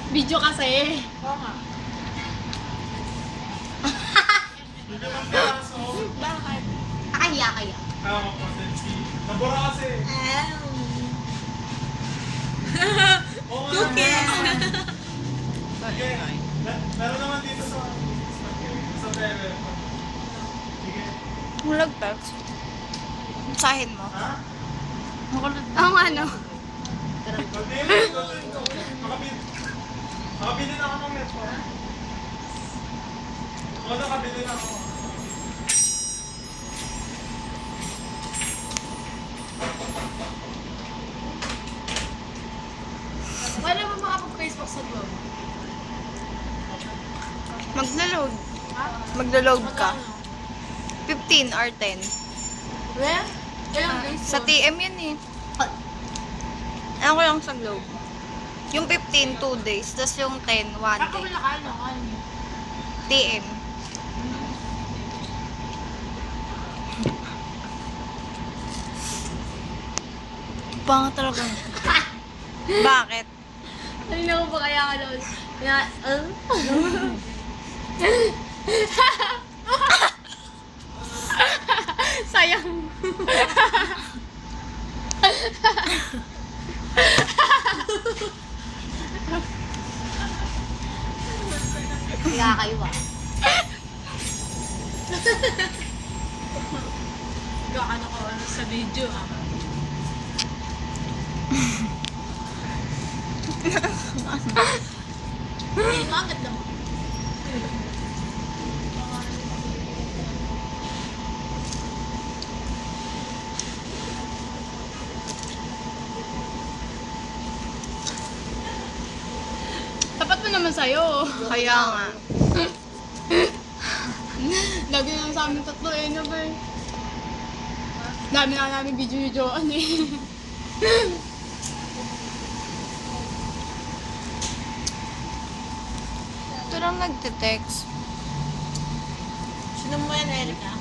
Video kasi. Oo nga. Hindi naman piraso. Bakit? Kaya kaya. Ako po, Sensi. Nabura kasi. Oo nga. Sige. Meron naman dito sa level. Sige. Mulag text. Mensahin mo. Ha? Oo nga, no? Makabili na ako ng metro. Oo, nakabili na ako. Wala mo makapag-Facebook sa Globe? Magla-load. Magla-load ka. 15 or 10. Where? Ilang days Sa yun? TM yun eh. Ano ko lang sa Globe. Yung 15, 2 days. Tapos yung 10, 1 Ako day. wala ka, ano? TM. Panga talaga. Bakit? Ano ko ba kaya ka doon? Kaya, sayang. Kaya kayo ba? Gaano ko ano sa video ha? Hindi mo agad naman. Tapat mo naman sa'yo. Kaya nga. Lagi na lang sa amin tatlo eh, no ba? Dami na namin video-videoan eh. Ito lang nagte-text. Sino mo yan, Erika?